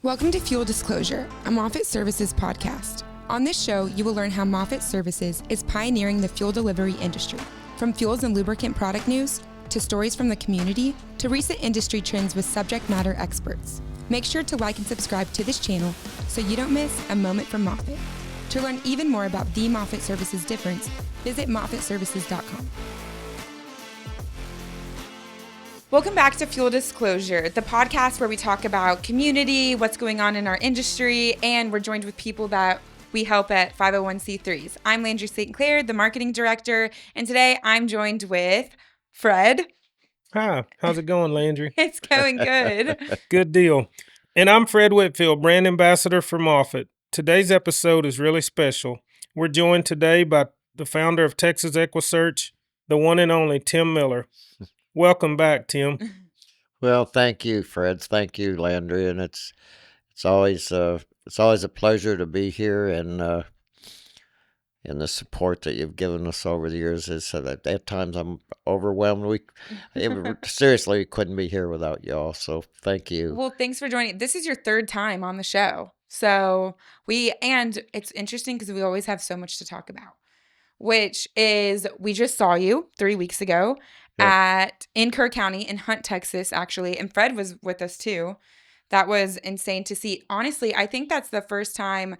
Welcome to Fuel Disclosure, a Moffitt Services podcast. On this show, you will learn how Moffitt Services is pioneering the fuel delivery industry. From fuels and lubricant product news, to stories from the community, to recent industry trends with subject matter experts. Make sure to like and subscribe to this channel so you don't miss a moment from Moffitt. To learn even more about the Moffitt Services difference, visit moffittservices.com. Welcome back to Fuel Disclosure, the podcast where we talk about community, what's going on in our industry, and we're joined with people that we help at 501c3s. I'm Landri St, Clair, the marketing director, and today I'm joined with Fred. Hi, how's it going, Landri? It's going good. Good deal. And I'm Fred Whitfield, brand ambassador for Moffitt. Today's episode is really special. We're joined today by the founder of Texas EquuSearch, the one and only Tim Miller. Welcome back, Tim. Well, thank you, Fred. Thank you, Landri, and it's always a pleasure to be here, and the support that you've given us over the years is at times I'm overwhelmed. Seriously, we couldn't be here without y'all. So thank you. Well, thanks for joining. This is your third time on the show, and it's interesting because we always have so much to talk about. Which is, we just saw you 3 weeks ago. Yep. In Kerr County in Hunt, Texas, actually. And Fred was with us too. That was insane to see. Honestly, I think that's the first time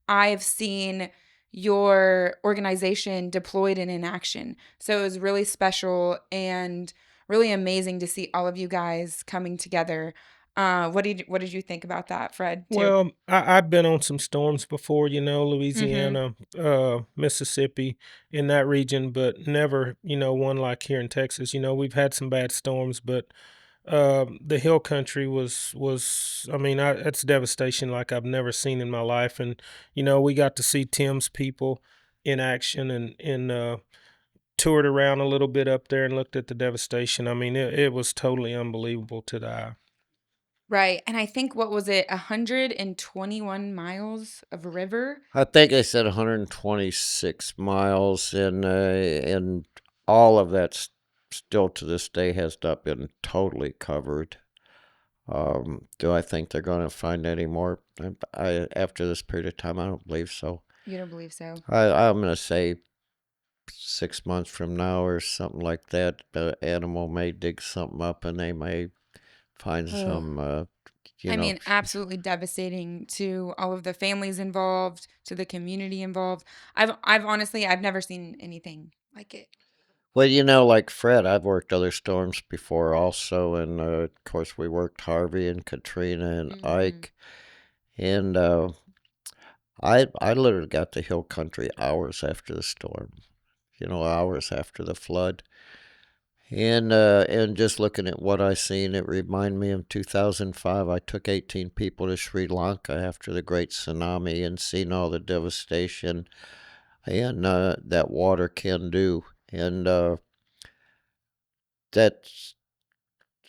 I've seen your organization deployed and in action. So it was really special and really amazing to see all of you guys coming together. What did you think about that, Fred, too? Well, I've been on some storms before, Louisiana, Mississippi, in that region, but never, one like here in Texas. We've had some bad storms, but the hill country was that's devastation like I've never seen in my life. And, we got to see Tim's people in action and toured around a little bit up there and looked at the devastation. I mean, it was totally unbelievable to the eye. Right. And I think, 121 miles of river? I think I said 126 miles, and all of that still to this day has not been totally covered. Do I think they're going to find any more? After this period of time, I don't believe so. You don't believe so? I'm going to say 6 months from now or something like that, the animal may dig something up and they may find some, absolutely devastating to all of the families involved, to the community involved. I've honestly never seen anything like it. Well, like Fred, I've worked other storms before also, and of course we worked Harvey and Katrina and Ike, and I literally got to hill country hours after the storm, hours after the flood. And just looking at what I seen, it reminded me of 2005. I took 18 people to Sri Lanka after the great tsunami and seen all the devastation and that water can do. And that's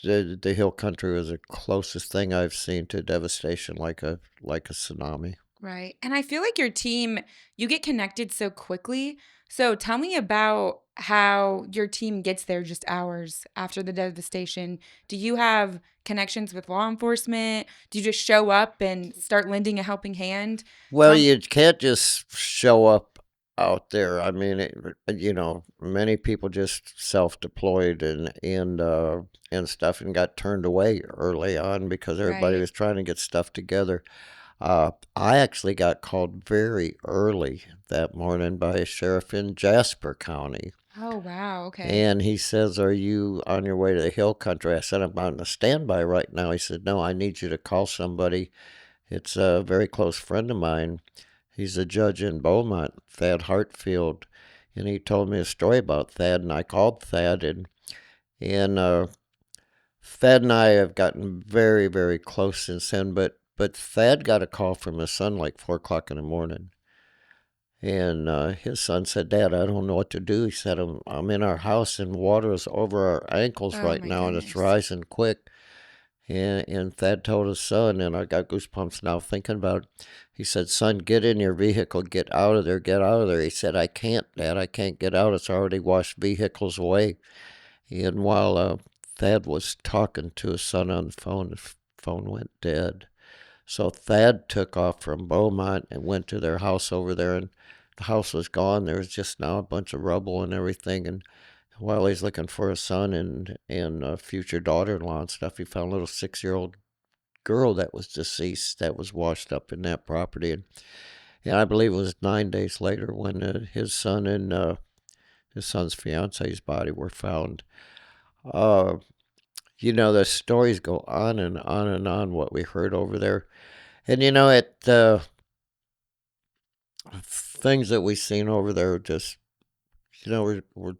the hill country was the closest thing I've seen to devastation like a tsunami. Right. And I feel like your team, you get connected so quickly. So tell me about how your team gets there just hours after the devastation. Do you have connections with law enforcement? Do you just show up and start lending a helping hand? Well, you can't just show up out there. I mean, many people just self-deployed and stuff and got turned away early on because everybody was trying to get stuff together. I actually got called very early that morning by a sheriff in Jasper County. Oh, wow. Okay. And he says, "Are you on your way to the hill country?" I said, "I'm on a standby right now." He said, "No, I need you to call somebody. It's a very close friend of mine. He's a judge in Beaumont, Thad Hartfield." And he told me a story about Thad, and I called Thad, and Thad and I have gotten very, very close since then, But Thad got a call from his son like 4 o'clock in the morning. And his son said, "Dad, I don't know what to do." He said, I'm in our house and water is over our ankles right now and it's rising quick. And Thad told his son, and I got goosebumps now thinking about it. He said, "Son, get in your vehicle, get out of there, get out of there." He said, "I can't, Dad, I can't get out. It's already washed vehicles away." And while Thad was talking to his son on the phone went dead. So Thad took off from Beaumont and went to their house over there, and the house was gone. There was just now a bunch of rubble and everything. And while he's looking for a son and a future daughter-in-law and stuff, he found a little 6-year-old girl that was deceased that was washed up in that property. And I believe it was 9 days later when his son and his son's fiance's body were found. The stories go on and on and on, what we heard over there. And, things that we seen over there just, were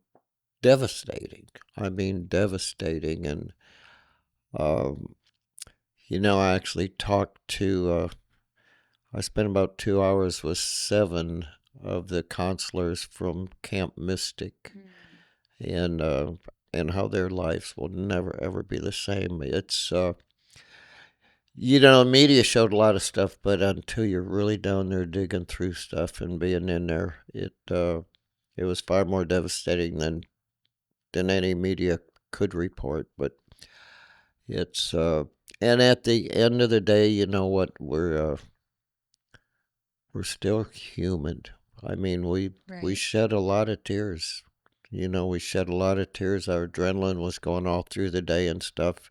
devastating. I mean, devastating. And, I actually talked to, I spent about 2 hours with 7 of the counselors from Camp Mystic. And how their lives will never, ever be the same. It's, media showed a lot of stuff, but until you're really down there digging through stuff and being in there, it was far more devastating than any media could report. But it's, and at the end of the day, you know what, we're still human. I mean, we shed a lot of tears. We shed a lot of tears. Our adrenaline was going all through the day and stuff.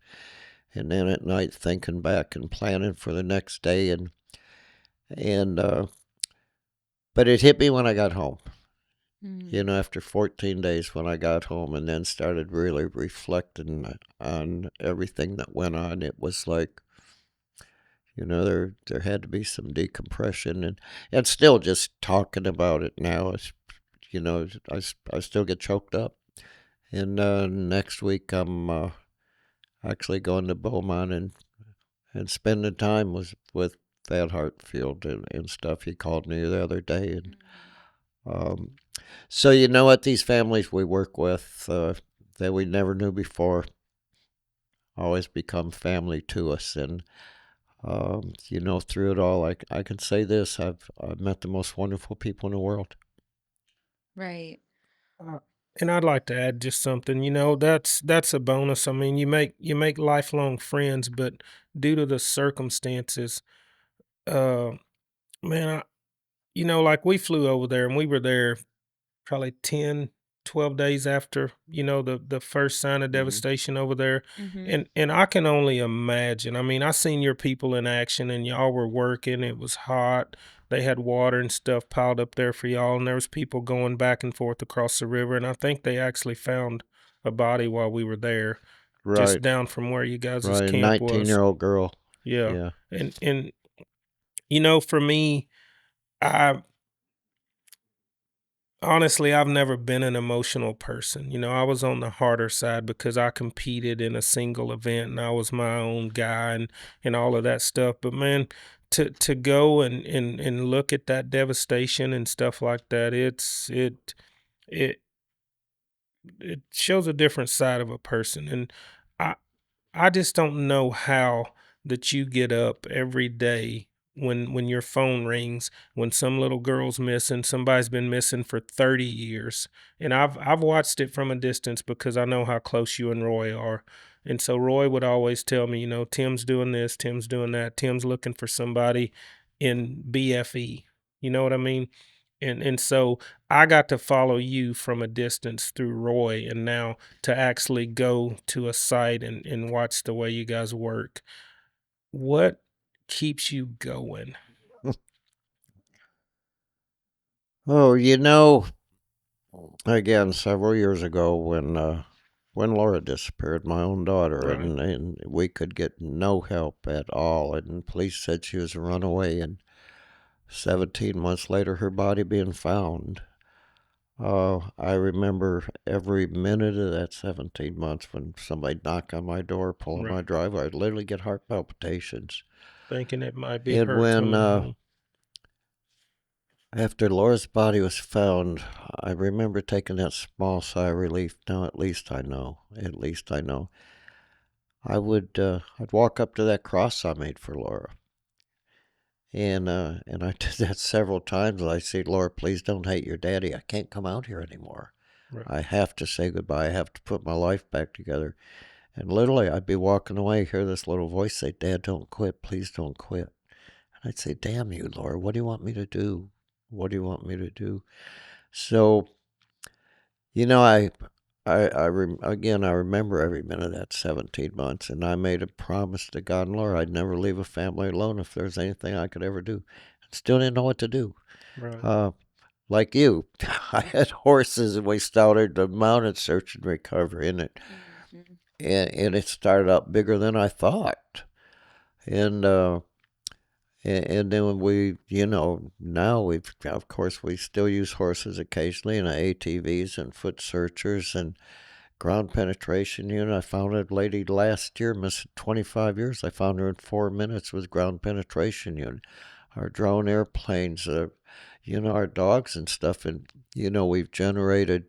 And then at night thinking back and planning for the next day. But it hit me when I got home. After 14 days when I got home and then started really reflecting on everything that went on, it was like, there had to be some decompression. And still just talking about it now is, I still get choked up. And next week I'm actually going to Beaumont and spending time with Thad Whitfield and stuff. He called me the other day. And so you know what, these families we work with that we never knew before always become family to us. And through it all, I can say this: I've met the most wonderful people in the world. Right. And I'd like to add just something. That's a bonus. I mean, you make lifelong friends, but due to the circumstances, man, like we flew over there and we were there probably 10, 12 days after, the first sign of devastation over there. And I can only imagine. I mean, I seen your people in action and y'all were working. It was hot. They had water and stuff piled up there for y'all. And there was people going back and forth across the river. And I think they actually found a body while we were there, just Right, down from where you guys' right. camp was. 19-year-old girl. Yeah. Yeah. And for me, honestly, I've never been an emotional person. I was on the harder side because I competed in a single event and I was my own guy and all of that stuff. But man, to go and look at that devastation and stuff like that, it shows a different side of a person. And I I just don't know how that you get up every day when your phone rings, when some little girl's missing, somebody's been missing for 30 years. And I've watched it from a distance because I know how close you and Roy are. And so Roy would always tell me, Tim's doing this, Tim's doing that, Tim's looking for somebody in BFE. You know what I mean? And so I got to follow you from a distance through Roy, and now to actually go to a site and watch the way you guys work. What keeps you going? Oh, again, several years ago when Laura disappeared, my own daughter, Right. and we could get no help at all, and police said she was a runaway, and 17 months later, her body being found. I remember every minute of that 17 months when somebody knocked on my door, pull on my driveway, I'd literally get heart palpitations. Thinking it might be And her when coming home. after Laura's body was found, I remember taking that small sigh of relief. Now at least I know. At least I know. I'd walk up to that cross I made for Laura. And I did that several times. I said, Laura, please don't hate your daddy. I can't come out here anymore. Right. I have to say goodbye. I have to put my life back together. And literally, I'd be walking away, hear this little voice say, Dad, don't quit. Please don't quit. And I'd say, damn you, Lord, what do you want me to do? What do you want me to do? So, you know, again, I remember every minute of that 17 months, and I made a promise to God and Lord I'd never leave a family alone if there's anything I could ever do. And still didn't know what to do. Right. Like you, I had horses, and we started the mountain search and recovery, and it started out bigger than I thought. And then when now of course, we still use horses occasionally, and ATVs and foot searchers and ground penetration unit. I found a lady last year, missing 25 years. I found her in 4 minutes with ground penetration unit. Our drone airplanes, our dogs and stuff. And, we've generated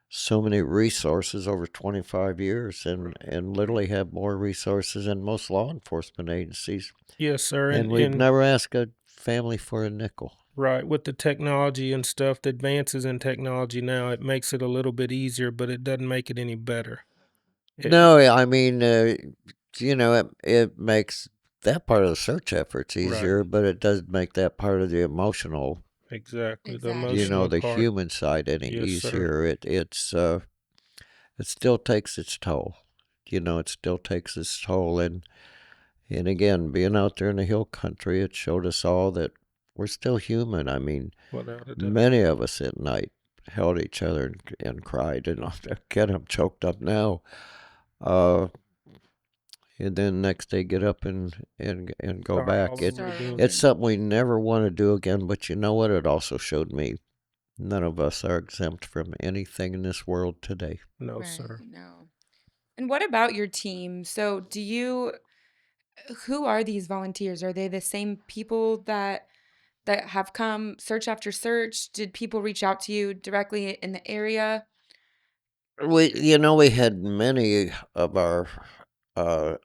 so many resources over 25 years and literally have more resources than most law enforcement agencies. Yes, sir. And we've never asked a family for a nickel. Right. With the technology and stuff, the advances in technology now, it makes it a little bit easier, but it doesn't make it any better. No, I mean, it makes that part of the search efforts easier, Right. but it does make that part of the emotional, Exactly. The Exactly. emotional the part. human side any Yes, sir. easier. It still takes its toll. It still takes its toll. And again, being out there in the hill country, it showed us all that we're still human. I mean, Without a doubt. many of us at night held each other and cried. And again, I'm choked up now. And then next day get up and go Start back. all over again. It's something we never want to do again. But you know what? It also showed me none of us are exempt from anything in this world today. No, Right. sir. No. And what about your team? So who are these volunteers? Are they the same people that have come search after search? Did people reach out to you directly in the area? We had many of our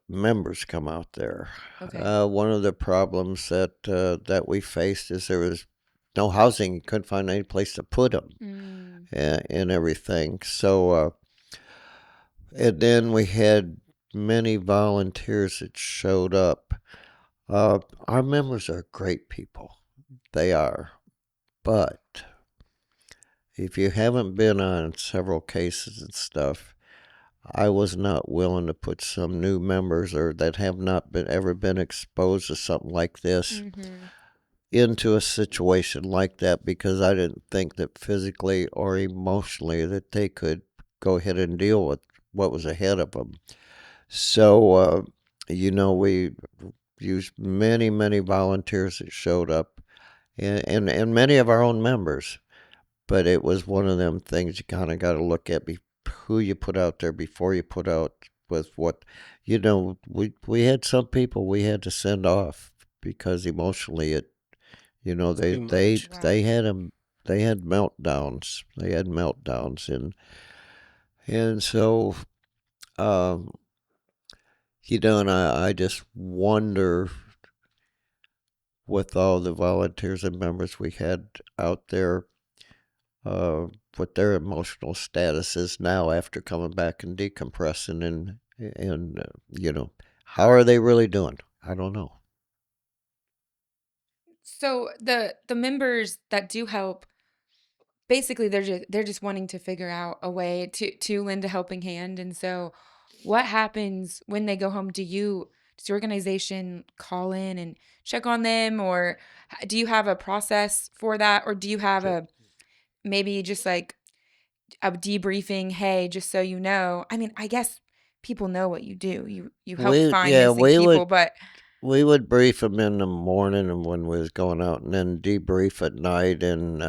members come out there. Okay. One of the problems that we faced is there was no housing. You couldn't find any place to put them and everything. So, and then we had many volunteers that showed up. Our members are great people. They are. But if you haven't been on several cases and stuff, I was not willing to put some new members or that have not ever been exposed to something like this into a situation like that, because I didn't think that physically or emotionally that they could go ahead and deal with what was ahead of them. So, we used many, many volunteers that showed up and many of our own members. But it was one of them things you kind of got to look at who you put out there before you put out with what, we had some people we had to send off because emotionally they Too they much. they had them they had meltdowns. They had meltdowns and so and I just wonder with all the volunteers and members we had out there, what their emotional status is now after coming back and decompressing and how are they really doing? I don't know. So the members that do help, basically they're just wanting to figure out a way to lend a helping hand. And so what happens when they go home? Does your organization call in and check on them, or do you have a process for that, or do you have a maybe just like a debriefing, hey, just so you know? I mean, I guess people know what you do. You help We find yeah missing we people, would but we would brief them in the morning and when we was going out, and then debrief at night, and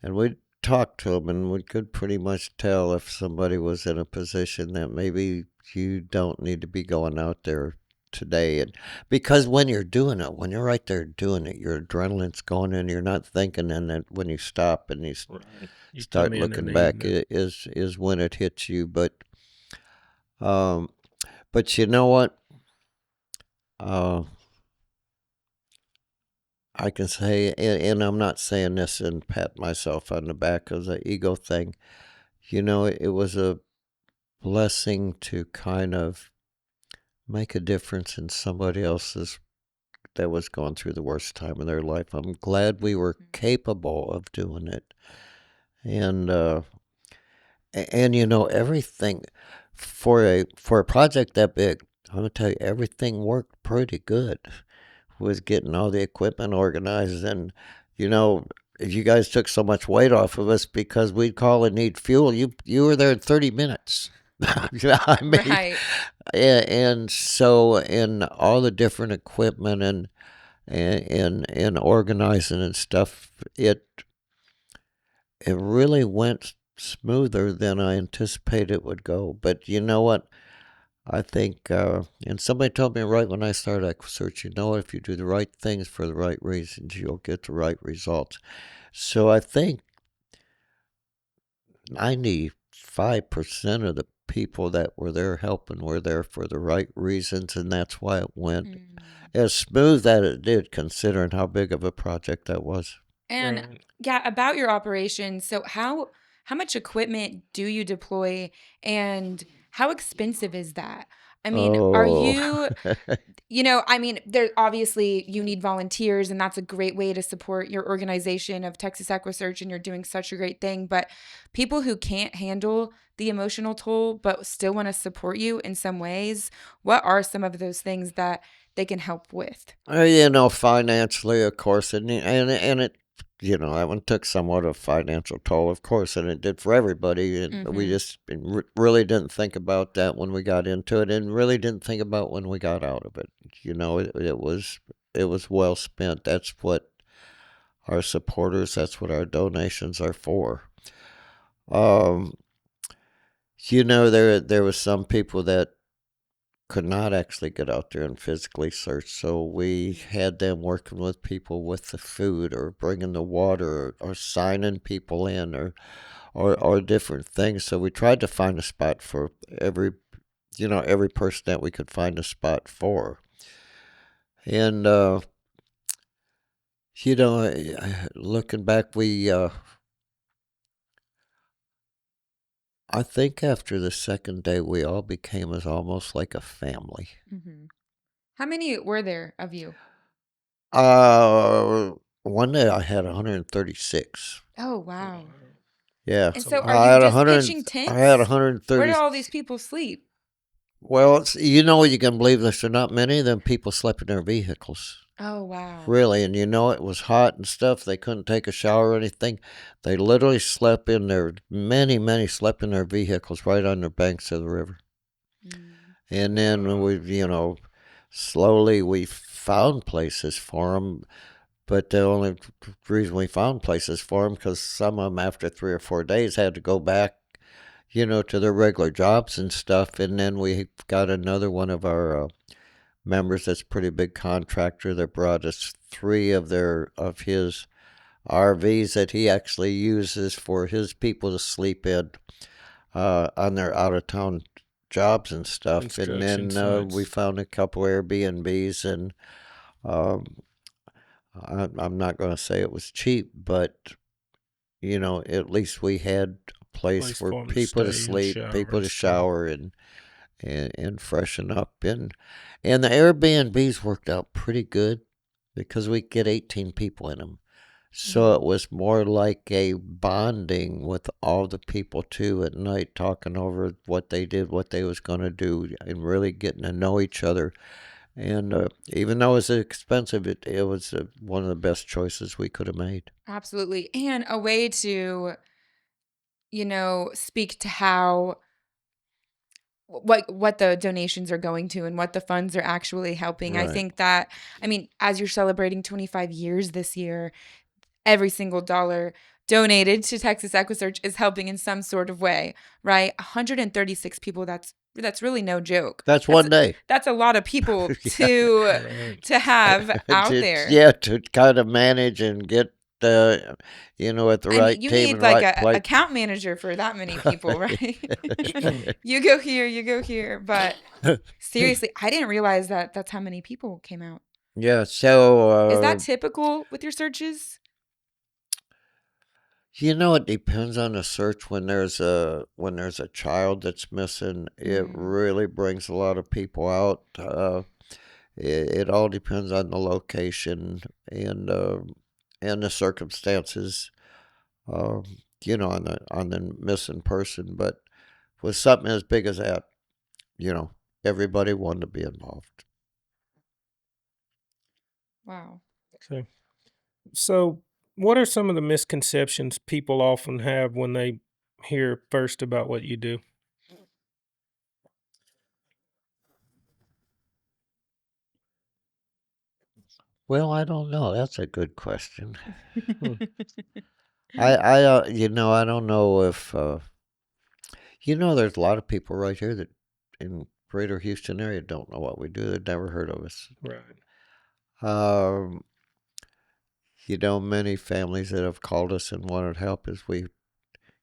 we'd talk to them, and we could pretty much tell if somebody was in a position that maybe you don't need to be going out there today. And because when you're doing it, when you're right there doing it, your adrenaline's going and you're not thinking, and then when you stop and you Right. You start come in looking and back, evening. is when it hits you. Um but you know what, uh I can say, and I'm not saying this and pat myself on the back as an ego thing. It was a blessing to kind of make a difference in somebody else's that was going through the worst time of their life. I'm glad we were capable of doing it. And everything for a project that big, I'm gonna tell you, everything worked pretty good. Was getting all the equipment organized, and you guys took so much weight off of us because we'd call and need fuel. You were there in 30 minutes. I mean, Right. and so in all the different equipment and organizing and stuff, it really went smoother than I anticipated it would go. But you know what? I think, and somebody told me right when I started EquuSearch, if you do the right things for the right reasons, you'll get the right results. So I think 95% of the people that were there helping were there for the right reasons, and that's why it went as smooth as it did, considering how big of a project that was. And Right. yeah, about your operation. So how much equipment do you deploy, and how expensive is that? I mean, are Oh, you, there obviously you need volunteers, and that's a great way to support your organization of Texas EquuSearch, and you're doing such a great thing. But people who can't handle the emotional toll but still want to support you in some ways, what are some of those things that they can help with? financially, of course, and it, that one took somewhat of a financial toll, of course, and it did for everybody. And we just really didn't think about that when we got into it, and really didn't think about when we got out of it. It was well spent. That's what our supporters. That's what our donations are for. There was some people that could not actually get out there and physically search. So we had them working with people with the food, or bringing the water, or signing people in, or different things. So we tried to find a spot for every person that we could find a spot for. And, looking back, I think after the second day, we all became as almost like a family. How many were there of you? One day I had 136. Oh, wow. Yeah, And so are I you had just 100. pitching I had tents? Where 130. do all these people sleep? Well, you can believe this or not, many of them people slept in their vehicles. Oh, wow. Really, and it was hot and stuff. They couldn't take a shower or anything. They literally slept in their, many slept in their vehicles right on the banks of the river. And then slowly we found places for them. But the only reason we found places for them, because some of them after 3 or 4 days had to go back, to their regular jobs and stuff. And then we got another one of our members that's a pretty big contractor that brought us 3 of his RVs that he actually uses for his people to sleep in on their out of town jobs and stuff. And then we found a couple Airbnbs, and I'm not going to say it was cheap, but at least we had a place for people to sleep, people to shower, and freshen up. And the Airbnbs worked out pretty good because we get 18 people in them. So it was more like a bonding with all the people too at night, talking over what they did, what they was going to do, and really getting to know each other. And even though it was expensive, it was one of the best choices we could have made. Absolutely. And a way to, speak to how what the donations are going to and what the funds are actually helping. I Right. think that, as you're celebrating 25 years this year, every single dollar donated to Texas EquuSearch is helping in some sort of way, right? 136 people, that's really no joke. That's one day. That's a lot of people to have out there. Yeah, to kind of manage and get at the right You team need and like right a place. account manager for that many people, right? You go here. But seriously, I didn't realize that that's how many people came out. Yeah, so Is that typical with your searches? it depends on the search. When there's a child that's missing, it really brings a lot of people out. it all depends on the location and the circumstances, you know, on the missing person. But with something as big as that, you know, everybody wanted to be involved. Wow. Okay. So, what are some of the misconceptions people often have when they hear first about what you do? Well, I don't know. That's a good question. Hmm. You know, I don't know if, you know, there's a lot of people right here that in greater Houston area don't know what we do. They've never heard of us. Right. Um, you know, many families that have called us and wanted help is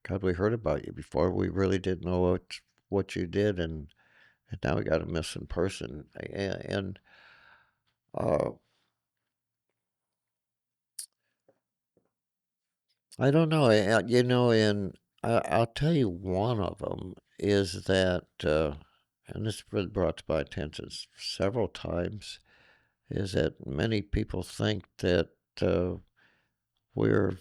God, we heard about you before. We really didn't know what you did, and now we got a missing person. And uh, I don't know. You know, and I'll tell you one of them is that, and this was brought to my attention several times, is that many people think that we're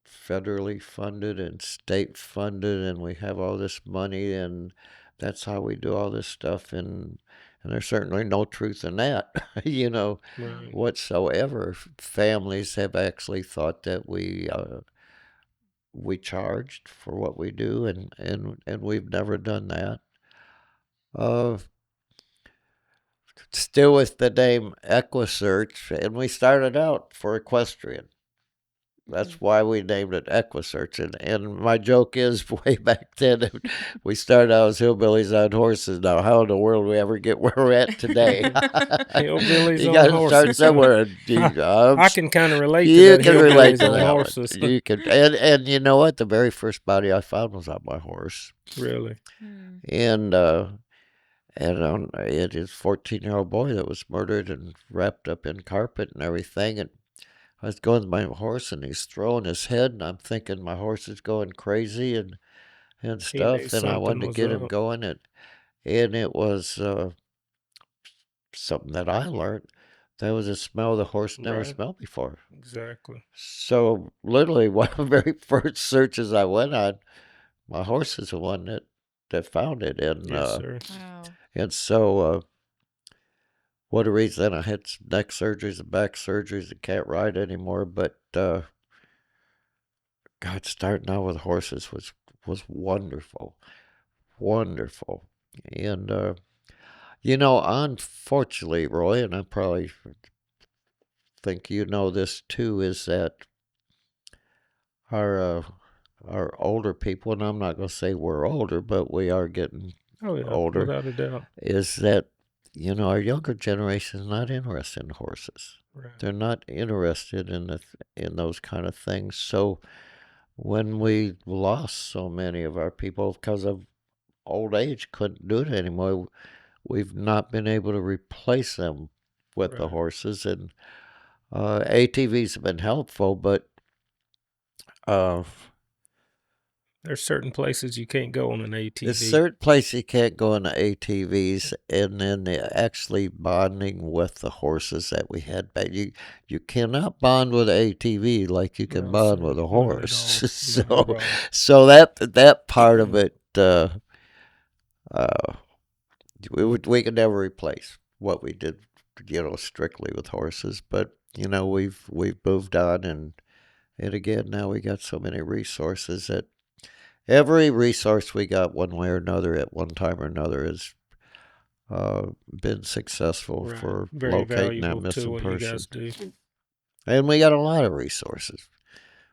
federally funded and state funded and we have all this money and that's how we do all this stuff, and there's certainly no truth in that, you know, Right. whatsoever. Families have actually thought that we charged for what we do, and we've never done that. Uh, Still with the name EquuSearch, and we started out for equestrian. That's why we named it EquuSearch. And my joke is, way back then, we started out as hillbillies on horses. Now, how in the world we ever get where we're at today? Hillbillies You on got to start horses. Huh? somewhere. I can kind of relate to You that. can relate Hillbillies to on that horses. one. You can, and you know what? The very first body I found was on my horse, Really? and it is 14-year-old boy that was murdered and wrapped up in carpet and everything, and I was going with my horse, and he's throwing his head, and I'm thinking my horse is going crazy and He knew stuff, and I something wanted to was get him up. going, and it was something that I learned. That was a smell the horse never Right. smelled before. Exactly. So literally, one of the very first searches I went on, my horse is the one that found it, Yes, sir. Wow. and so what a reason. I had some neck surgeries and back surgeries and can't ride anymore, but God, starting out with horses was wonderful, wonderful. And you know, unfortunately, Roy, and I probably think you know this too, is that our uh, our older people, and I'm not going to say we're older, but we are getting Oh, yeah, older, without a doubt. is that, you know, our younger generation is not interested in horses. Right. They're not interested in those kind of things. So when we lost so many of our people because of old age, couldn't do it anymore, we've not been able to replace them with the Right. horses. And ATVs have been helpful, but uh, There's certain places you can't go on an there's ATV. certain places you can't go in the ATVs, and then actually bonding with the horses that we had back. You cannot bond with an ATV like you can No, bond sir, with a not at horse. all. Not at all. So that part of it, we could never replace what we did, you know, strictly with horses. But you know, we've moved on, and again, now we got so many resources that every resource we got one way or another at one time or another has been successful Right. for Very locating that valuable to missing what you person. guys do. And we got a lot of resources,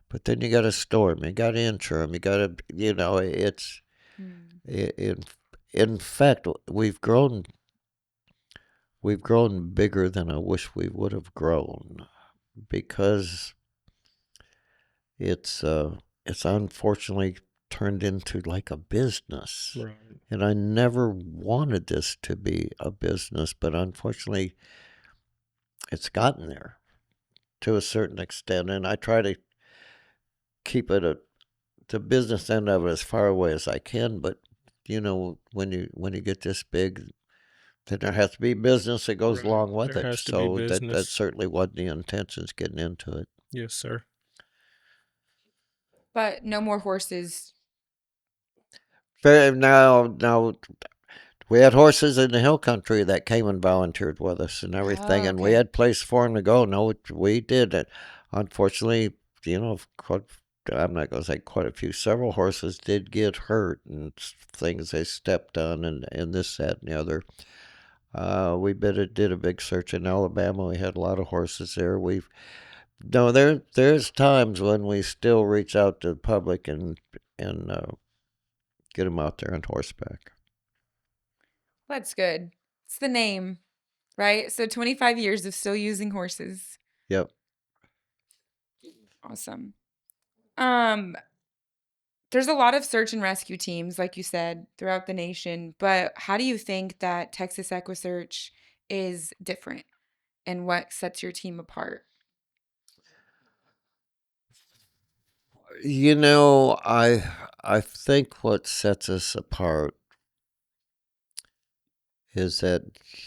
but then you got to store them, you got to insure them, you got to, you know, it's in fact we've grown bigger than I wish we would have grown, because it's unfortunately turned into like a business. Right. And I never wanted this to be a business, but unfortunately it's gotten there to a certain extent, and I try to keep the business end of it as far away as I can. But you know, when you get this big, then there has to be business that goes Right. along with There it. has to be So that business. certainly wasn't the intentions getting into it. Yes, sir. But no more horses. Now we had horses in the hill country that came and volunteered with us and everything, Oh, and we okay. had place for them to go. No, we did it. Unfortunately, I'm not going to say quite a few. Several horses did get hurt and things they stepped on, and this, that, and the other. We did a big search in Alabama. We had a lot of horses there. There's times when we still reach out to the public and get them out there on horseback. That's good. It's the name, right? So 25 years of still using horses. Yep. Awesome. Um, there's a lot of search and rescue teams, like you said, throughout the nation. But how do you think that Texas EquuSearch is different, and what sets your team apart? I think what sets us apart is that,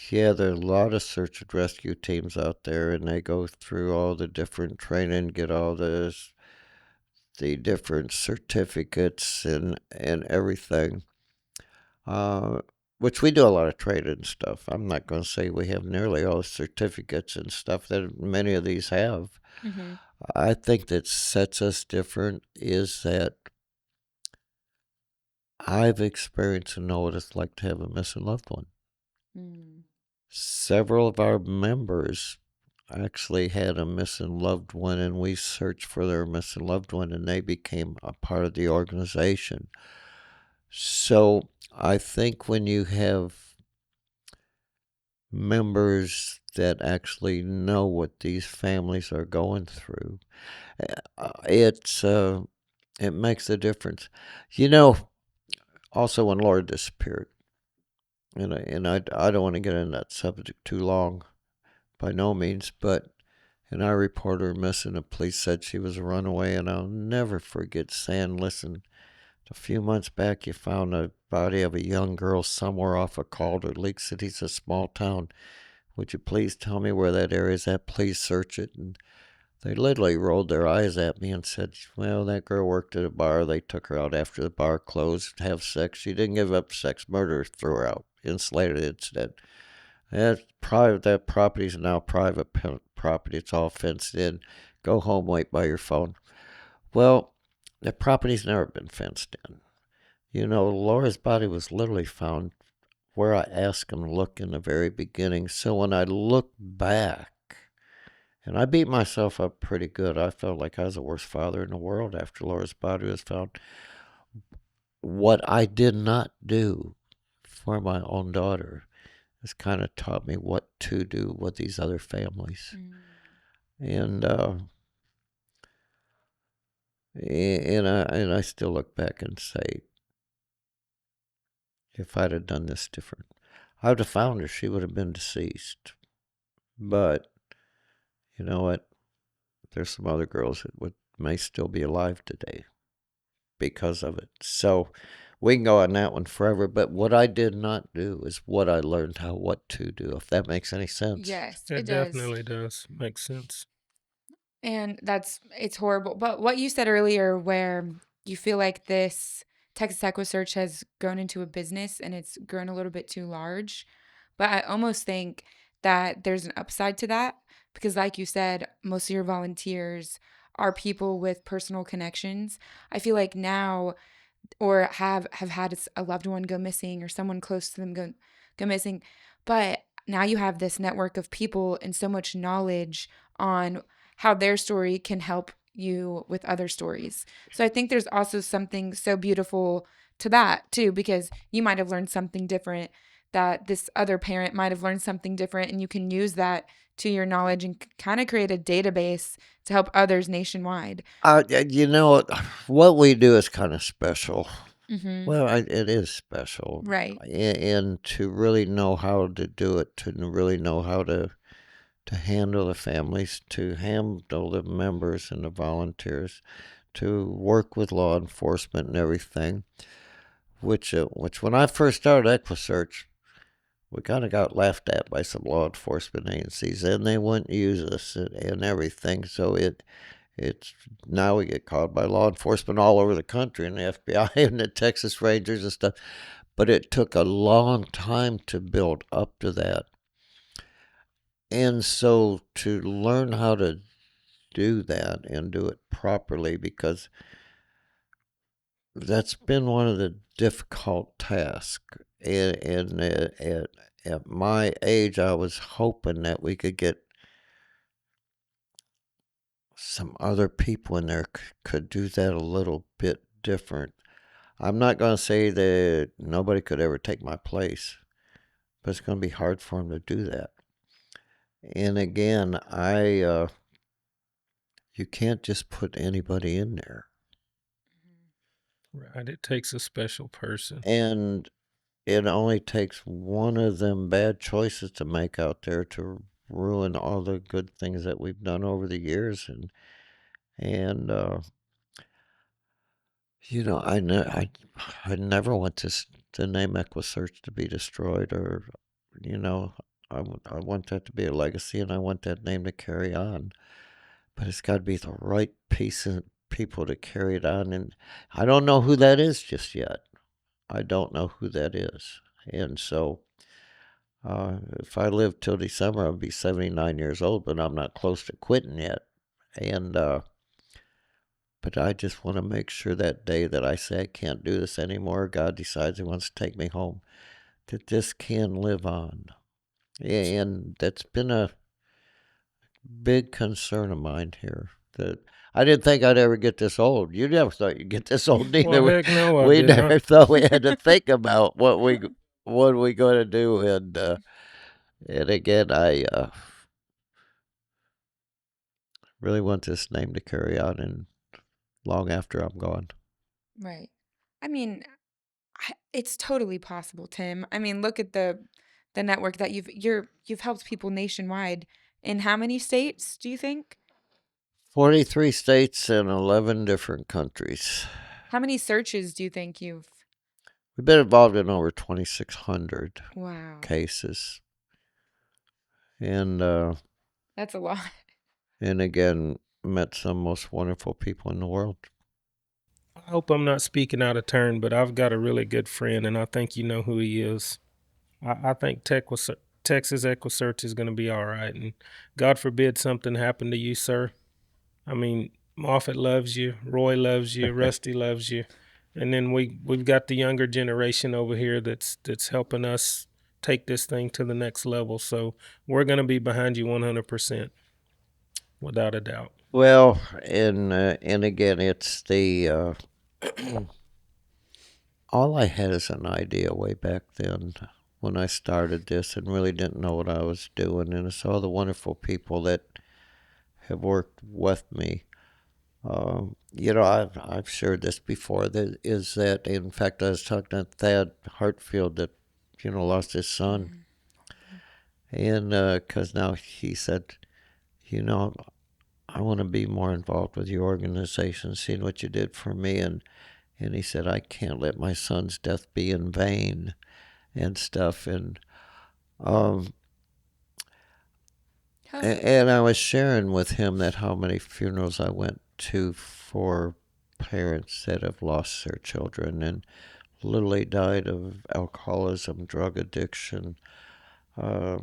yeah, there are a lot of search and rescue teams out there, and they go through all the different training, get all the different certificates and everything. Which we do a lot of training and stuff. I'm not going to say we have nearly all the certificates and stuff that many of these have. Mm-hmm. I think that sets us different is that I've experienced and know what it's like to have a missing loved one. Mm. Several of our members actually had a missing loved one, and we searched for their missing loved one, and they became a part of the organization. So I think when you have members that actually know what these families are going through, it makes a difference. Also when Laura disappeared, and I don't want to get into that subject too long, by no means, but and I reported her missing. The police said she was a runaway, and I'll never forget saying, listen, a few months back you found a body of a young girl somewhere off of Calder. Lake City's a small town. Would you please tell me where that area is at? Please search it. And they literally rolled their eyes at me and said, well, that girl worked at a bar. They took her out after the bar closed to have sex. She didn't give up sex. Murder threw her out. Insulated incident. That property is now private property. It's all fenced in. Go home, wait by your phone. Well, the property's never been fenced in. Laura's body was literally found where I asked him to look in the very beginning. So when I look back, and I beat myself up pretty good. I felt like I was the worst father in the world after Laura's body was found. What I did not do for my own daughter has kind of taught me what to do with these other families. Mm. And I still look back and say, if I'd have done this different, I would have found her. She would have been deceased. But you know what? There's some other girls that may still be alive today because of it. So we can go on that one forever. But what I did not do is what I learned what to do, if that makes any sense. Yes, It it does. definitely does. Makes sense. And it's horrible. But what you said earlier, where you feel like this Texas EquuSearch has grown into a business and it's grown a little bit too large. But I almost think that there's an upside to that because, like you said, most of your volunteers are people with personal connections. I feel like now, or have had a loved one go missing or someone close to them go missing, but now you have this network of people and so much knowledge on how their story can help you with other stories. So I think there's also something so beautiful to that too, because you might have learned something different, that this other parent might have learned something different, and you can use that to your knowledge and kind of create a database to help others nationwide. What we do is kind of special. Mm-hmm. Well, it is special. Right. And to really know how to do it, to really know how to handle the families, to handle the members and the volunteers, to work with law enforcement and everything, which when I first started EquuSearch, we kind of got laughed at by some law enforcement agencies, and they wouldn't use us and everything. So it's now we get called by law enforcement all over the country, and the FBI and the Texas Rangers and stuff. But it took a long time to build up to that. And so to learn how to do that and do it properly, because that's been one of the difficult tasks. And at my age, I was hoping that we could get some other people in there could do that a little bit different. I'm not going to say that nobody could ever take my place, but it's going to be hard for them to do that. And again, you can't just put anybody in there. Right. It takes a special person. And it only takes one of them bad choices to make out there to ruin all the good things that we've done over the years. And you know, I never want the name EquuSearch to be destroyed, or, you know, I want that to be a legacy, and I want that name to carry on. But it's got to be the right piece of people to carry it on, and I don't know who that is just yet. I don't know who that is, and so if I live till December, I'll be 79 years old, but I'm not close to quitting yet, and but I just want to make sure that day that I say I can't do this anymore, God decides He wants to take me home, that this can live on. And that's been a big concern of mine here. That I didn't think I'd ever get this old. You never thought you'd get this old either. Well, heck no, I We did never not. thought we had to think about what we going to do. And again, I really want this name to carry on and long after I'm gone. Right. I mean, it's totally possible, Tim. I mean, look at the network that you've helped people nationwide. In how many states do you think? 43 states and 11 different countries. How many searches do you think you've? We've been involved in over 2,600 Wow. cases. And That's a lot. and again, met some most wonderful people in the world. I hope I'm not speaking out of turn, but I've got a really good friend, and I think you know who he is. I think Texas EquuSearch is going to be all right, and God forbid something happened to you, sir. I mean, Moffitt loves you, Roy loves you, Rusty loves you, and then we've got the younger generation over here that's helping us take this thing to the next level. So we're going to be behind you 100%, without a doubt. Well, and again, it's the all I had is an idea way back then when I started this and really didn't know what I was doing, and I saw the wonderful people that have worked with me. You know, I've shared this before. That is that, in fact, I was talking to Thad Hartfield that, you know, lost his son, and because now he said, you know, I want to be more involved with your organization, seeing what you did for me, and he said I can't let my son's death be in vain, and stuff, and um, and I was sharing with him that how many funerals I went to for parents that have lost their children and literally died of alcoholism, drug addiction, uh,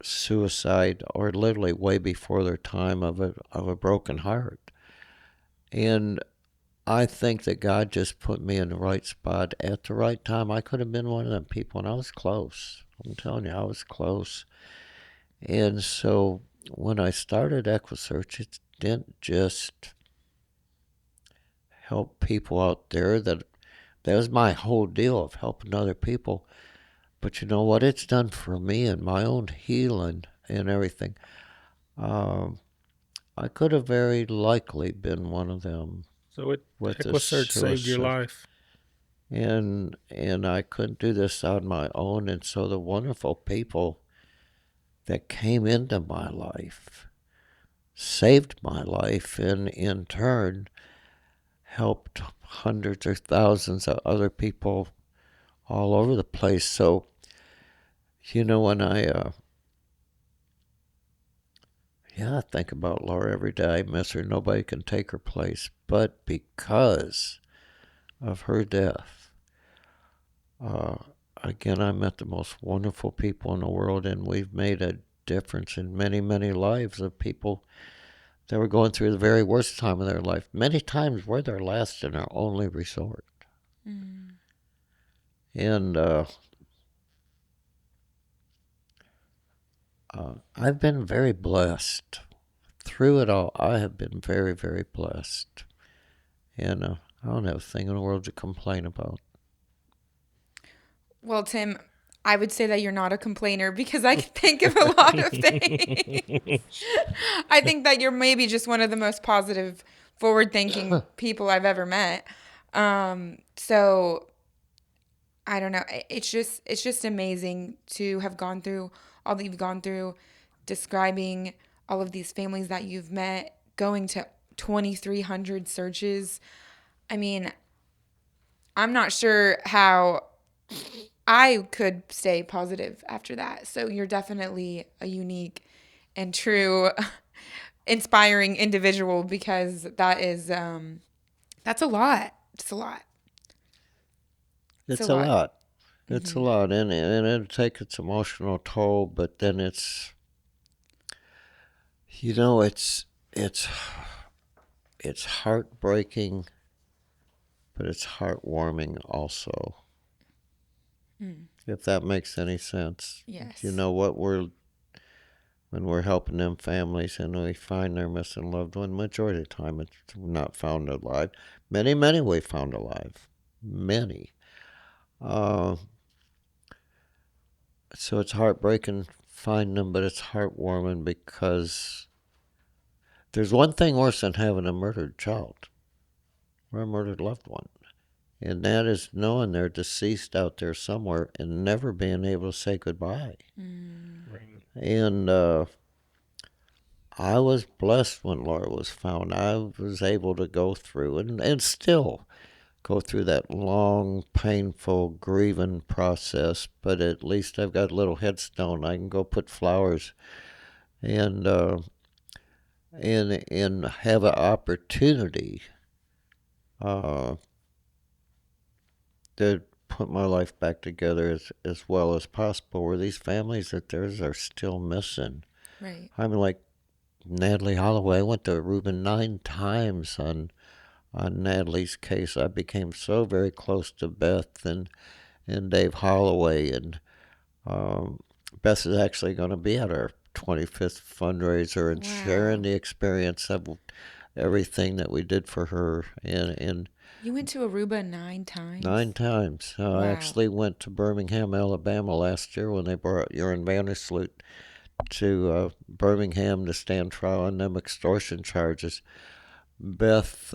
suicide, or literally way before their time of a broken heart. And I think that God just put me in the right spot at the right time. I could have been one of them people, and I was close. I'm telling you, I was close. And so when I started EquuSearch, it didn't just help people out there. That was my whole deal, of helping other people. But you know what it's done for me and my own healing and everything? I could have very likely been one of them. So with EquuSearch saved your life. And I couldn't do this on my own. And so the wonderful people that came into my life saved my life, and in turn helped hundreds or thousands of other people all over the place. So You know, when I think about Laura every day. I miss her. Nobody can take her place. But because of her death, uh, again, I met the most wonderful people in the world, and we've made a difference in many, many lives of people that were going through the very worst time of their life. Many times we're their last and our only resort. Mm. And I've been very blessed. Through it all, I have been very, very blessed. And I don't have a thing in the world to complain about. Well, Tim, I would say that you're not a complainer because I can think of a lot of things. I think that you're maybe just one of the most positive, forward-thinking people I've ever met. So I don't know. It's just amazing to have gone through all that you've gone through, describing all of these families that you've met, going to 2,300 searches. I mean, I'm not sure how I could stay positive after that. So you're definitely a unique and true inspiring individual because that's a lot. It's a lot. It's a It's a lot. lot. It's a lot, and it'll take its emotional toll. But then it's heartbreaking, but it's heartwarming also. If that makes any sense. Yes. You know what when we're helping them families and we find their missing loved one, majority of the time it's not found alive. Many, many we found alive. Many. Uh, so it's heartbreaking finding them, but it's heartwarming because there's one thing worse than having a murdered child or a murdered loved one. And that is knowing they're deceased out there somewhere and never being able to say goodbye. Right. And I was blessed when Laura was found. I was able to go through and still go through that long, painful, grieving process. But at least I've got a little headstone. I can go put flowers and and have an opportunity uh, to put my life back together as well as possible. Where these families that theirs are still missing. Right. I mean, like Natalie Holloway. I went to Reuben 9 times on Natalie's case. I became so very close to Beth and Dave Holloway, and um, Beth is actually going to be at our 25th fundraiser and sharing Wow. the experience of everything that we did for her. And You went to Aruba 9 times? 9 times. I Wow. actually went to Birmingham, Alabama last year when they brought Urine Vandersloot to Birmingham to stand trial on them extortion charges. Beth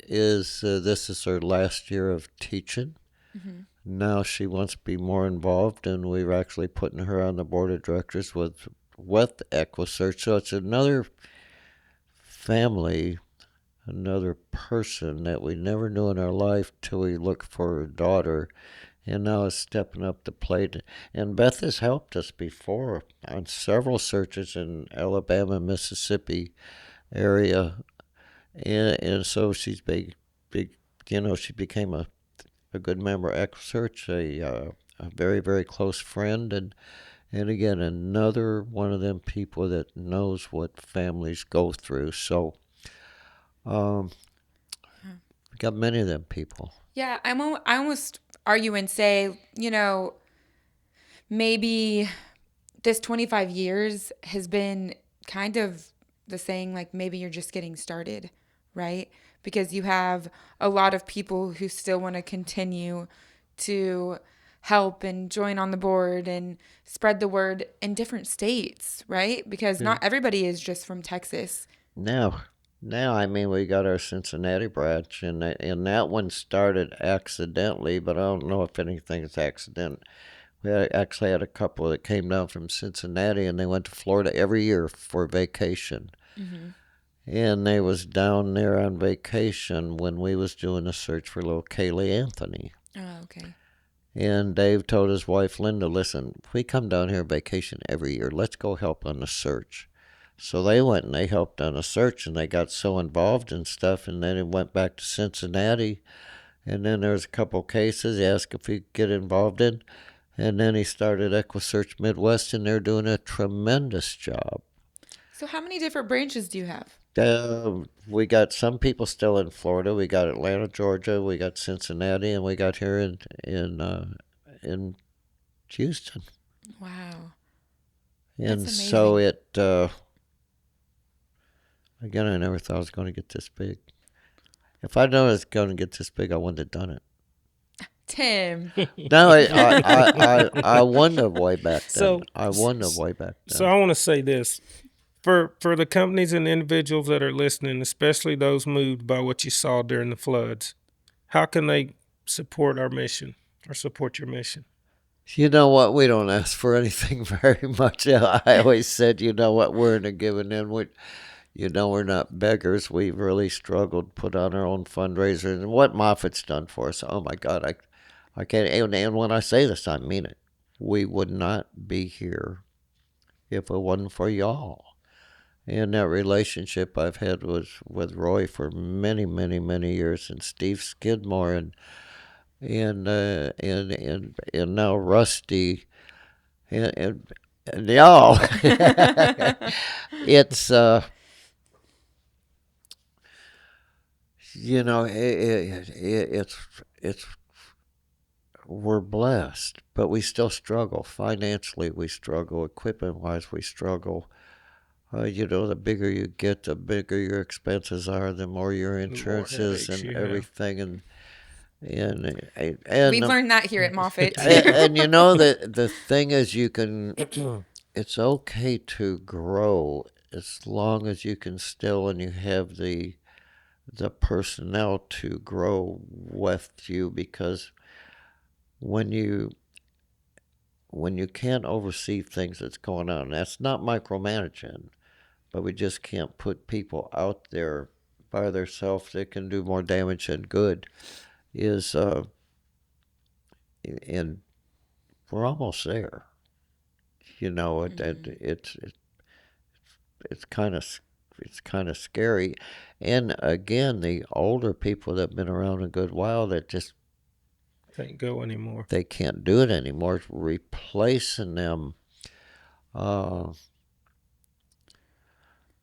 this is her last year of teaching. Now she wants to be more involved, and we're actually putting her on the board of directors with EquuSearch. So it's another family, another person that we never knew in our life till we looked for her daughter, and now is stepping up the plate. And Beth has helped us before on several searches in Alabama, Mississippi area, and so she's big. She became a good member of EquuSearch, a very, very close friend, and again, another one of them people that knows what families go through. So, we got many of them people. Yeah, I almost argue and say, maybe this 25 years has been kind of the saying, like, maybe you're just getting started, right? Because you have a lot of people who still want to continue to help and join on the board and spread the word in different states, right? Because Yeah. not everybody is just from Texas. Now, I mean, we got our Cincinnati branch, and that one started accidentally, but I don't know if anything's accident. Actually had a couple that came down from Cincinnati, and they went to Florida every year for vacation. And they was down there on vacation when we was doing a search for little Kaylee Anthony. Oh, okay. And Dave told his wife, Linda, listen, we come down here vacation every year. Let's go help on the search. So they went and they helped on a search, and they got so involved in stuff, and then it went back to Cincinnati. And then there was a couple cases he asked if he could get involved in. And then he started EquuSearch Midwest, and they're doing a tremendous job. So how many different branches do you have? We got some people still in Florida. We got Atlanta, Georgia. We got Cincinnati, and we got here in Houston. Wow. And That's so amazing. again, I never thought it was going to get this big. If I'd known it was going to get this big, I wouldn't have done it. Tim. No, I wouldn't have way back then. So I wouldn't have way back So then. I want to say this. For the companies and individuals that are listening, especially those moved by what you saw during the floods, how can they support our mission or support your mission? You know what? We don't ask for anything very much. I always said, you know what? We're in a giving in. We're not beggars. We've really struggled to put on our own fundraiser. And what Moffitt's done for us, oh my God, I can't. And when I say this, I mean it. We would not be here if it wasn't for y'all. And that relationship I've had was with Roy for many, many, many years, and Steve Skidmore, and now Rusty, and y'all. It's it's we're blessed, but we still struggle financially. We struggle equipment wise. We struggle. The bigger you get, the bigger your expenses are, the more your insurance is, and everything, and We've learned that here at Moffitt. and the thing is, it's okay to grow as long as you can still, and you have the personnel to grow with you, because when you can't oversee things that's going on, that's not micromanaging, but we just can't put people out there by themselves that can do more damage than good. And we're almost there. It's kind of scary. And again, the older people that have been around a good while, that just Can't go anymore. they can't do it anymore. Replacing them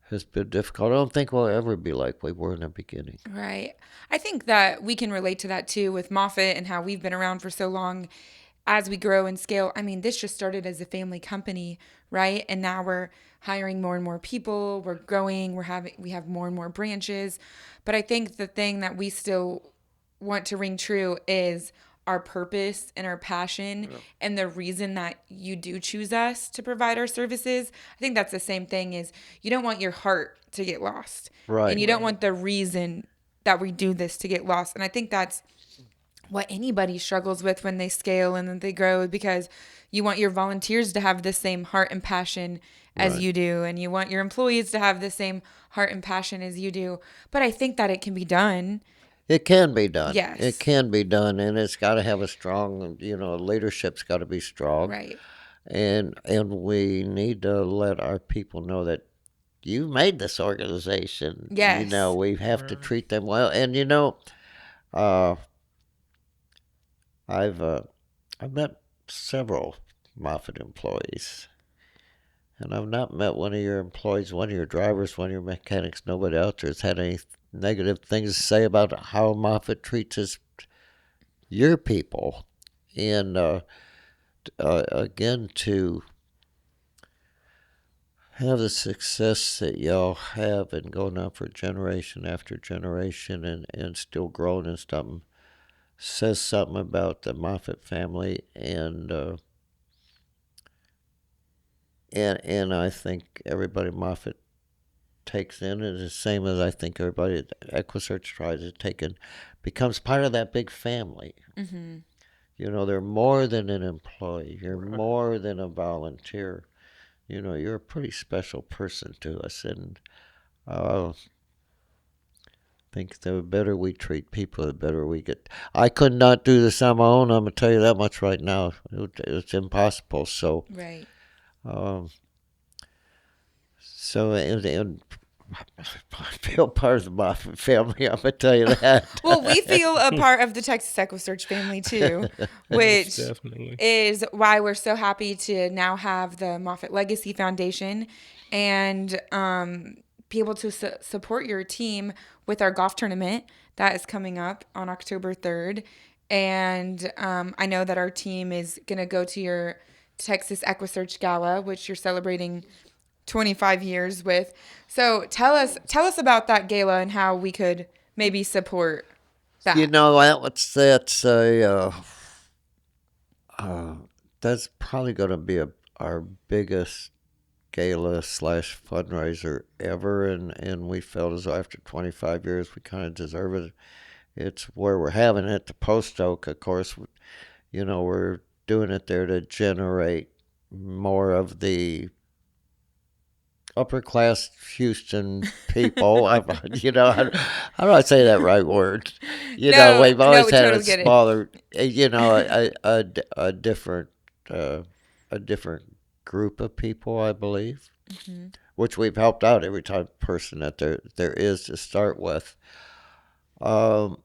has been difficult. I don't think we'll ever be like we were in the beginning. Right. I think that we can relate to that too with Moffitt and how we've been around for so long as we grow and scale. I mean, this just started as a family company, right? And now we're hiring more and more people. We're growing. We have more and more branches. But I think the thing that we still want to ring true is our purpose and our passion and the reason that you do choose us to provide our services. I think that's the same thing, is you don't want your heart to get lost. Right. And you don't want the reason that we do this to get lost. And I think that's what anybody struggles with when they scale and then they grow, because you want your volunteers to have the same heart and passion as you do, and you want your employees to have the same heart and passion as you do. But I think that it can be done. It can be done. Yes. It can be done, and it's got to have a strong, leadership's got to be strong. Right. And we need to let our people know that you made this organization. Yes. We have to treat them well. And I've met several Moffitt employees, and I've not met one of your employees, one of your drivers, one of your mechanics. Nobody out there has had any negative things to say about how Moffitt treats your people. And again, to have the success that y'all have and going on for generation after generation, and still growing and stuff, says something about the Moffitt family. And I think everybody Moffitt takes in is the same as I think everybody at EquuSearch tries to take in, becomes part of that big family. Mm-hmm. They're more than an employee. You're more than a volunteer. You're a pretty special person to us. And think the better we treat people, the better we get. I could not do this on my own. I'm gonna tell you that much right now. It's impossible. So, Right. um, and I feel part of the Moffitt family. I'm gonna tell you that. Well, we feel a part of the Texas EquuSearch family too, Most which definitely. is why we're so happy to now have the Moffitt Legacy Foundation and be able to support your team with our golf tournament that is coming up on October 3rd. And I know that our team is going to go to your Texas EquuSearch Gala, which you're celebrating 25 years with. So tell us about that gala and how we could maybe support that. You know, that's probably going to be our biggest gala slash fundraiser ever, and we felt as though after 25 years we kind of deserve it. It's where we're having it, the Post Oak, of course. We're doing it there to generate more of the upper class Houston people. How do I say that right word? No, We've no, always we had totally a get it. smaller, a different, uh, a different group of people, I believe, which we've helped out every person that there is to start with. Um,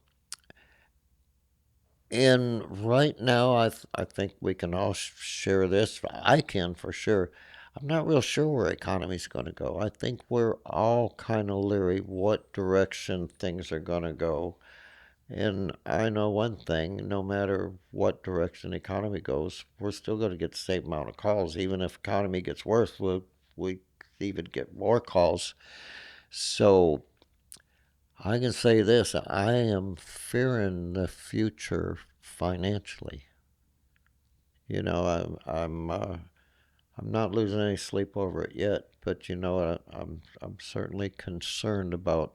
and right now, I think we can all share this. I can for sure. I'm not real sure where economy's going to go. I think we're all kind of leery what direction things are going to go. And I know one thing, no matter what direction the economy goes, we're still going to get the same amount of calls. Even if economy gets worse, we even get more calls. So I can say this, I am fearing the future financially. I'm not losing any sleep over it yet, but I'm certainly concerned about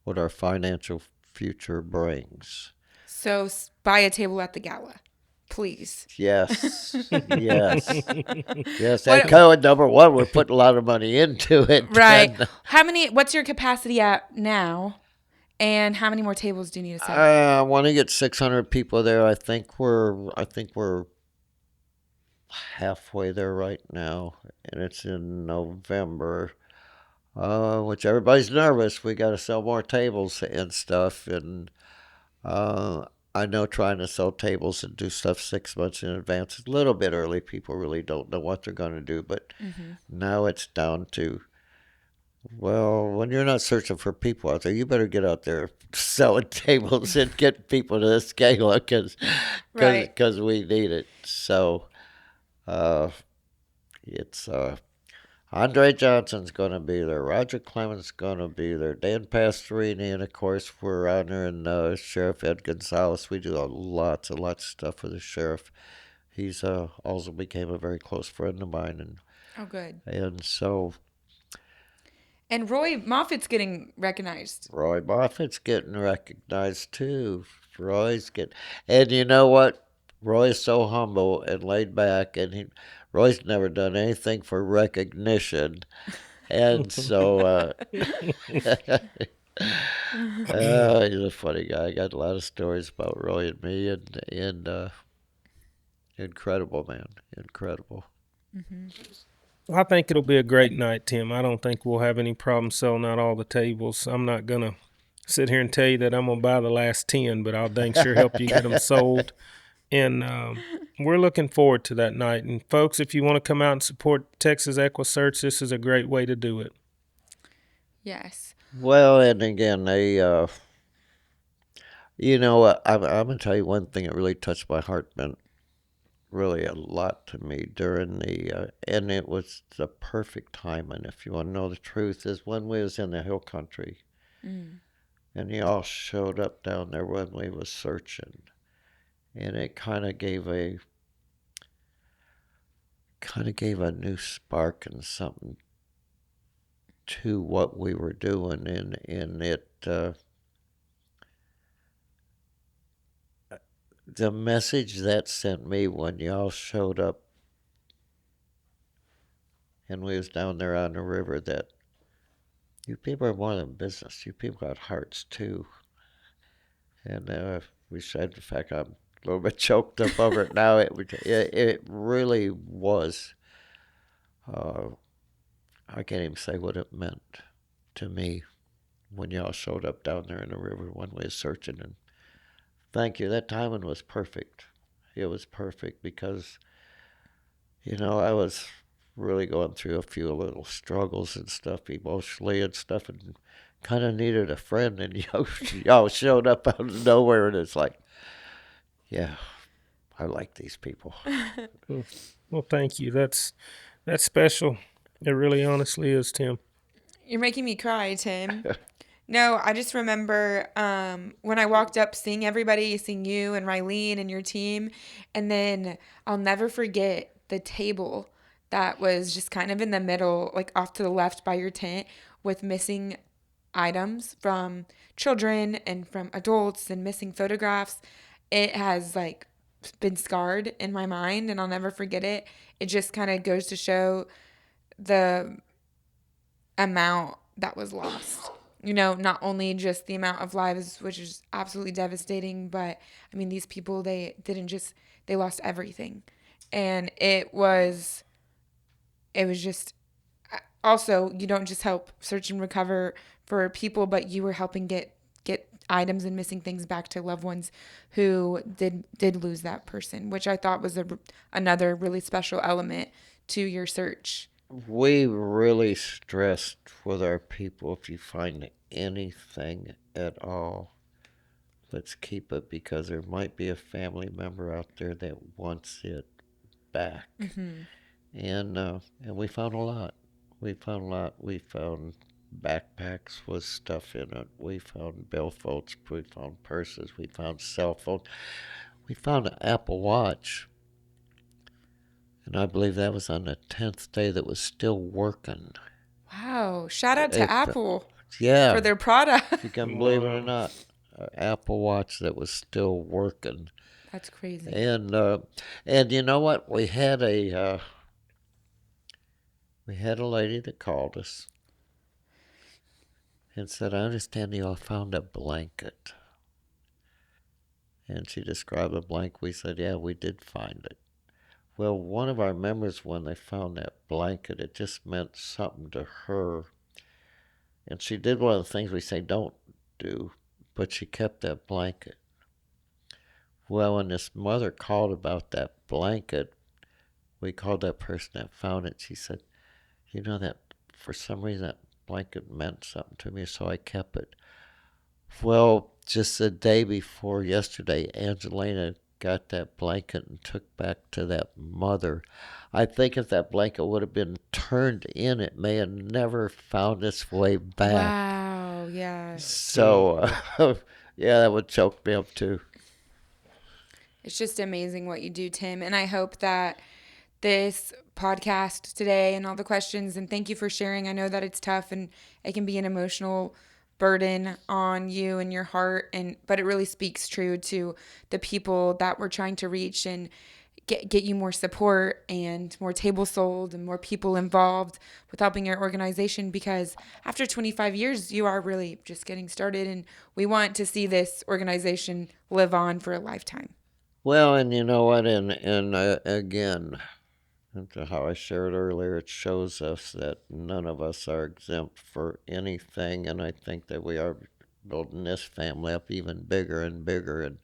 what our financial future brings. So buy a table at the gala, please. Yes, yes, yes. And What? code number one, we're putting a lot of money into it. Right. And What's your capacity at now? And how many more tables do you need to set up? I want to get 600 people there. I think we're halfway there right now, and it's in November. Which everybody's nervous. We got to sell more tables and stuff, and uh, I know trying to sell tables and do stuff 6 months in advance is a little bit early. People really don't know what they're going to do, but now it's down to, well, when you're not searching for people out there, you better get out there selling tables and get people to this gala because Right. we need it. So uh, it's Andre Johnson's going to be there. Roger Clemens going to be there. Dan Pastorini, and of course we're honoring Sheriff Ed Gonzalez. We do lots and lots of stuff with the sheriff. He's also became a very close friend of mine, Oh, good. and so And Roy Moffitt's getting recognized. Roy Moffitt's getting recognized too. And you know what? Roy's so humble and laid back, and Roy's never done anything for recognition, and so he's a funny guy. I got a lot of stories about Roy and me, and incredible man, incredible. I think it'll be a great night, Tim. I don't think we'll have any problem selling out all the tables. I'm not going to sit here and tell you that I'm going to buy the last 10, but I'll dang sure help you get them sold. And we're looking forward to that night. And folks, if you want to come out and support Texas EquuSearch, this is a great way to do it. Yes. Well, and again, I'm going to tell you one thing that really touched my heart, meant really a lot to me during and it was the perfect timing. If you want to know the truth, is when we was in the hill country, and you all showed up down there when we was searching, and it kind of gave a new spark and something to what we were doing, and it. The message that sent me when y'all showed up and we was down there on the river, that You people are more than business. You people got hearts too. And we said, in fact, I'm a little bit choked up over it now. It really was. I can't even say what it meant to me when y'all showed up down there in the river when we was searching. And thank you. That timing was perfect. It was perfect because, I was really going through a few little struggles and stuff emotionally and stuff, and kind of needed a friend. And y'all showed up out of nowhere, and it's like, yeah, I like these people. Well, thank you. That's special. It really honestly is, Tim. You're making me cry, Tim. No, I just remember when I walked up, seeing everybody, seeing you and Rylene and your team. And then I'll never forget the table that was just kind of in the middle, like off to the left by your tent, with missing items from children and from adults and missing photographs. It has like been scarred in my mind and I'll never forget it. It just kind of goes to show the amount that was lost. Not only just the amount of lives, which is absolutely devastating, but I mean, these people, they lost everything. And it was just, also, you don't just help search and recover for people, but you were helping get items and missing things back to loved ones who did lose that person, which I thought was another really special element to your search. We really stressed with our people, if you find anything at all, let's keep it, because there might be a family member out there that wants it back. Mm-hmm. And we found a lot. We found a lot. We found backpacks with stuff in it. We found billfolds. We found purses. We found cell phones. We found an Apple Watch, and I believe that was on the 10th day that was still working. Wow. Shout out to It, Apple yeah, for their product. if you can believe it or Wow. not, an Apple Watch that was still working. That's crazy. And you know what? We had a lady that called us and said, "I understand you all found a blanket." And she described the blanket. We said, "Yeah, we did find it." Well, one of our members, when they found that blanket, it just meant something to her. And she did one of the things we say don't do, but she kept that blanket. Well, when this mother called about that blanket, we called that person that found it. She said, that for some reason that blanket meant something to me, so I kept it. Well, just the day before yesterday, Angelina got that blanket and took back to that mother. I think if that blanket would have been turned in, it may have never found its way back. Wow. Yeah. So, yeah, that would choke me up too. It's just amazing what you do, Tim. And I hope that this podcast today and all the questions, and thank you for sharing. I know that it's tough and it can be an emotional burden on you and your heart, but it really speaks true to the people that we're trying to reach and get you more support and more tables sold and more people involved with helping your organization, because after 25 years you are really just getting started and we want to see this organization live on for a lifetime. Well, and you know what? And again, to how I shared earlier, it shows us that none of us are exempt for anything, and I think that we are building this family up even bigger and bigger, and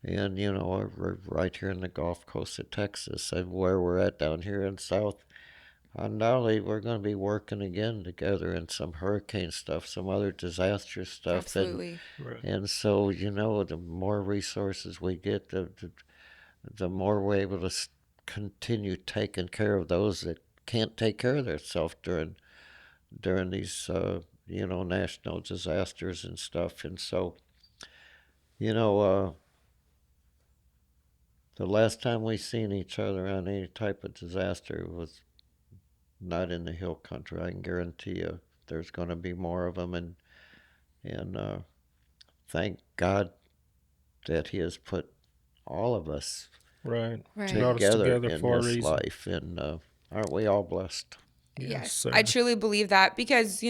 we're right here in the Gulf Coast of Texas, and where we're at down here in South. And not only we're going to be working again together in some hurricane stuff, some other disaster stuff, Absolutely. and so the more resources we get, the more we're able to continue taking care of those that can't take care of themselves during these national disasters and stuff. And so the last time we seen each other on any type of disaster was not in the hill country. I can guarantee you there's going to be more of them, and thank God that He has put all of us Right. Right. Brought us together together in for a this reason. life, and aren't we all blessed? Yes, Yes, sir. I truly believe that because,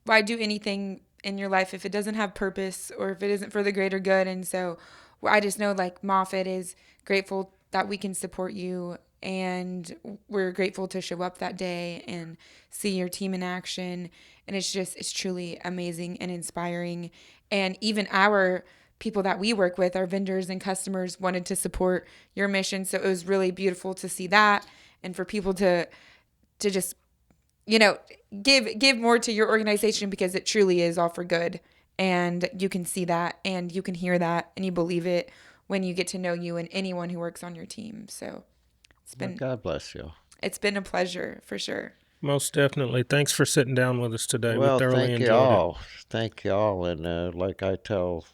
why do anything in your life if it doesn't have purpose or if it isn't for the greater good? And so I just know like Moffitt is grateful that we can support you, and we're grateful to show up that day and see your team in action. And it's truly amazing and inspiring. And even our people that we work with, our vendors and customers, wanted to support your mission. So it was really beautiful to see that, and for people to just, give more to your organization, because it truly is all for good. And you can see that, and you can hear that, and you believe it when you get to know you and anyone who works on your team. So God bless you. It's been a pleasure for sure. Most definitely. Thanks for sitting down with us today. Well, we thoroughly thank you enjoyed all. Thank you all. And like I tell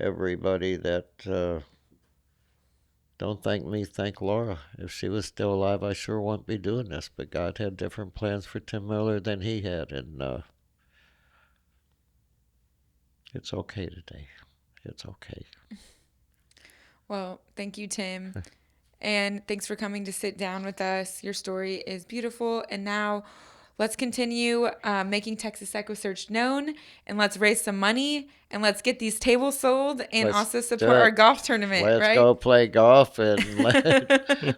everybody that don't thank me, thank Laura. If she was still alive, I sure wouldn't be doing this. But God had different plans for Tim Miller than he had. And it's okay today. It's okay. Well, thank you, Tim. And thanks for coming to sit down with us. Your story is beautiful. And now let's continue making Texas EquuSearch known, and let's raise some money, and let's get these tables sold, and also support our golf tournament. Let's go play golf, and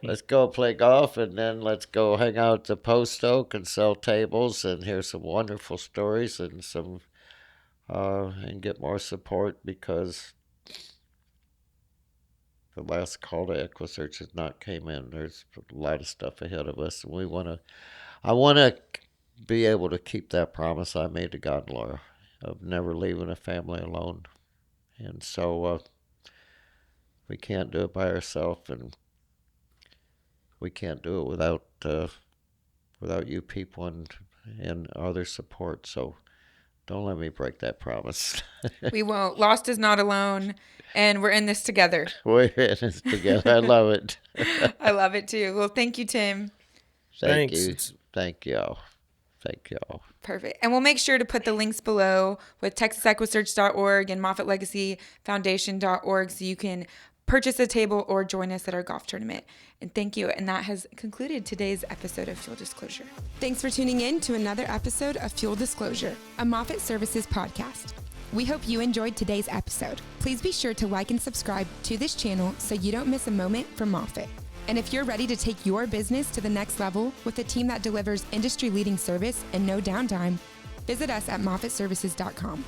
let's go play golf, and then let's go hang out at the Post Oak and sell tables and hear some wonderful stories and and get more support, because the last call to EquuSearch has not came in. There's a lot of stuff ahead of us, and I want to be able to keep that promise I made to God and Laura of never leaving a family alone. And so we can't do it by ourselves, and we can't do it without you people and other support. So don't let me break that promise. We won't. Lost is not alone, and we're in this together. We're in this together. I love it. I love it too. Well, thank you, Tim. Thank Thanks. you. Thank y'all. Thank y'all. Perfect. And we'll make sure to put the links below with TexasEquuSearch.org and Moffitt Legacy Foundation.org, so you can purchase a table or join us at our golf tournament. And thank you. And that has concluded today's episode of Fuel Disclosure. Thanks for tuning in to another episode of Fuel Disclosure, a Moffitt Services podcast. We hope you enjoyed today's episode. Please be sure to like and subscribe to this channel so you don't miss a moment from Moffitt. And if you're ready to take your business to the next level with a team that delivers industry-leading service and no downtime, visit us at MoffittServices.com.